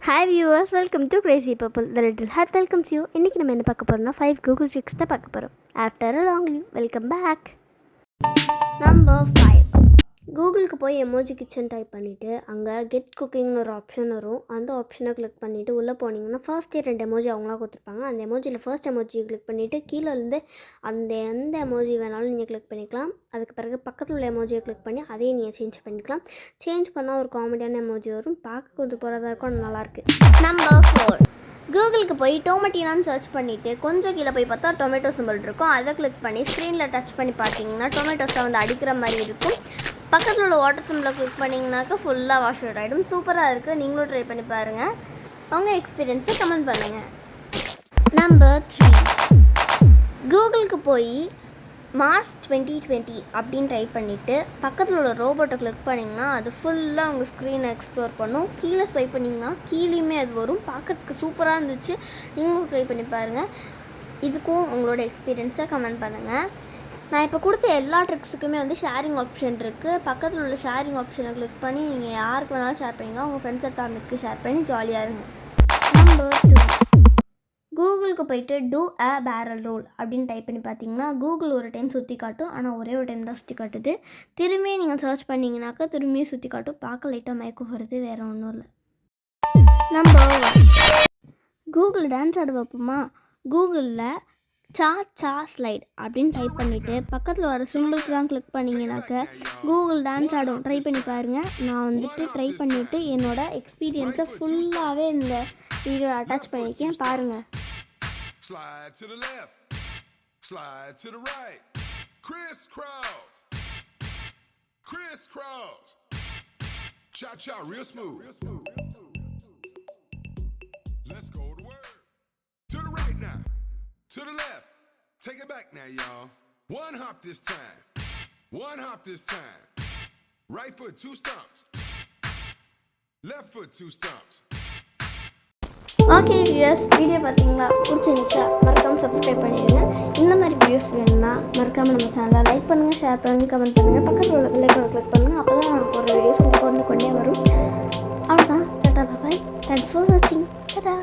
Hi viewers, welcome to Crazy Purple. The Little Heart welcomes you. இன்றைக்கி நம்ம என்ன பார்க்க போகிறோம்னா 5 Google tricks தான் பார்க்க போகிறோம். After a long leave, welcome back. Number 5. கூகுளுக்கு போய் எமோஜி கிச்சன் டைப் பண்ணிவிட்டு அங்கே கெட் குக்கிங்னு ஒரு ஆப்ஷன் வரும். அந்த ஆப்ஷனை கிளிக் பண்ணிவிட்டு உள்ளே போனீங்கன்னா ஃபர்ஸ்ட் 2 எமோஜி அவங்களா கொடுத்துருப்பாங்க. அந்த எமோஜியில் ஃபர்ஸ்ட் எமோஜி கிளிக் பண்ணிவிட்டு கீழே இருந்து எந்த எமோஜி வேணாலும் நீங்கள் கிளிக் பண்ணிக்கலாம். அதுக்கு பிறகு பக்கத்தில் உள்ள எமோஜியை கிளிக் பண்ணி அதையும் நீங்கள் சேஞ்ச் பண்ணிக்கலாம். சேஞ்ச் பண்ணால் ஒரு காமெடியான எமோஜி வரும். பார்க்க கொஞ்சம் போகிறதா இருக்கும், நல்லாயிருக்கு. Number 4. கூகுளுக்கு போய் டொமேட்டோனான்னு சர்ச் பண்ணிவிட்டு கொஞ்சம் கீழே போய் பார்த்தா டொமேட்டோ சிம்பிள் இருக்கும். அதை கிளிக் பண்ணி ஸ்க்ரீனில் டச் பண்ணி பார்த்தீங்கன்னா டொமேட்டோஸை அடிக்கிற மாதிரி இருக்கும். பக்கத்தில் உள்ள வாட்டர் சிம்பிளை கிளிக் பண்ணிங்கனாக்கா ஃபுல்லாக வாஷ் அவுட் ஆகிடும். சூப்பராக இருக்குது. நீங்களும் ட்ரை பண்ணி பாருங்கள். உங்கள் எக்ஸ்பீரியன்ஸை கமெண்ட் பண்ணுங்கள். Number 3. கூகுளுக்கு போய் மார்ச் 2020 அப்படின்னு டைப் பண்ணிவிட்டு பக்கத்தில் உள்ள ரோபோட்டை கிளிக் பண்ணிங்கன்னா அது ஃபுல்லாக உங்கள் ஸ்க்ரீனை எக்ஸ்ப்ளோர் பண்ணும். கீழே ஸ்வைப் பண்ணிங்கன்னா கீழேயுமே அது வரும். பார்க்கறதுக்கு சூப்பராக இருந்துச்சு. நீங்களும் ட்ரை பண்ணி பாருங்கள். இதுக்கும் உங்களோட எக்ஸ்பீரியன்ஸை கமெண்ட் பண்ணுங்கள். நான் இப்போ கொடுத்த எல்லா ட்ரிக்ஸுக்குமே ஷேரிங் ஆப்ஷன் இருக்குது. பக்கத்தில் உள்ள ஷேரிங் ஆப்ஷனை கிளிக் பண்ணி நீங்கள் யாருக்கு வேணாலும் ஷேர் பண்ணிங்கன்னா உங்கள் ஃப்ரெண்ட்ஸ் அண்ட் ஃபேமிலிக்கு ஷேர் பண்ணி ஜாலியாக இருங்க. Number 2. கூகுளுக்கு போயிட்டு டூ அ பேரல் ரோல் அப்படின்னு டைப் பண்ணி பார்த்தீங்கன்னா கூகுள் ஒரு டைம் சுற்றி காட்டும். ஆனால் ஒரே ஒரு டைம் தான் சுற்றி காட்டுது. திரும்பியும் நீங்கள் சர்ச் பண்ணிங்கனாக்கா திரும்பியும் சுற்றி காட்டும். பார்க்க லைட்டாக மயக்கம் வருது, வேறு ஒன்றும் இல்லை. Number 1. கூகுள் டான்ஸ் ஆட வைப்போமா? கூகுளில் சா ஸ்லைட் அப்படின்னு டைப் பண்ணிவிட்டு பக்கத்தில் வர சிம்பிள்ஸ் தான் கிளிக் பண்ணிங்கனாக்க கூகுள் டான்ஸ் ஆடும். ட்ரை பண்ணி பாருங்கள். நான் ட்ரை பண்ணிவிட்டு என்னோடய எக்ஸ்பீரியன்ஸை ஃபுல்லாகவே இந்த வீடியோ அட்டாச் பண்ணியிருக்கேன், பாருங்கள். Slide to the left, slide to the right, crisscross, crisscross, cha-cha real smooth. Let's go to work. To the right now, to the left, take it back now y'all. One hop this time, one hop this time. Right foot 2 stumps, left foot 2 stumps. Okay viewers, video பார்த்தீங்களா? பிடிச்சிருந்துச்சா மறக்காமல் subscribe பண்ணிடுங்க. இந்த மாதிரி videos வேணும்னா மறக்காமல் நம்ம சேனலை like பண்ணுங்கள், ஷேர் பண்ணுங்கள், கமெண்ட் பண்ணுங்கள். பக்கத்தில் உள்ள பெல் ஐகானை கிளிக் பண்ணுங்கள். அப்போ தான் நான் போடுற வீடியோஸ் உங்களுக்கு கொண்டே வரும். அவ்வளோதான். டாடா பாய். தேங்க்ஸ் ஃபார் வாட்சிங். டாடா.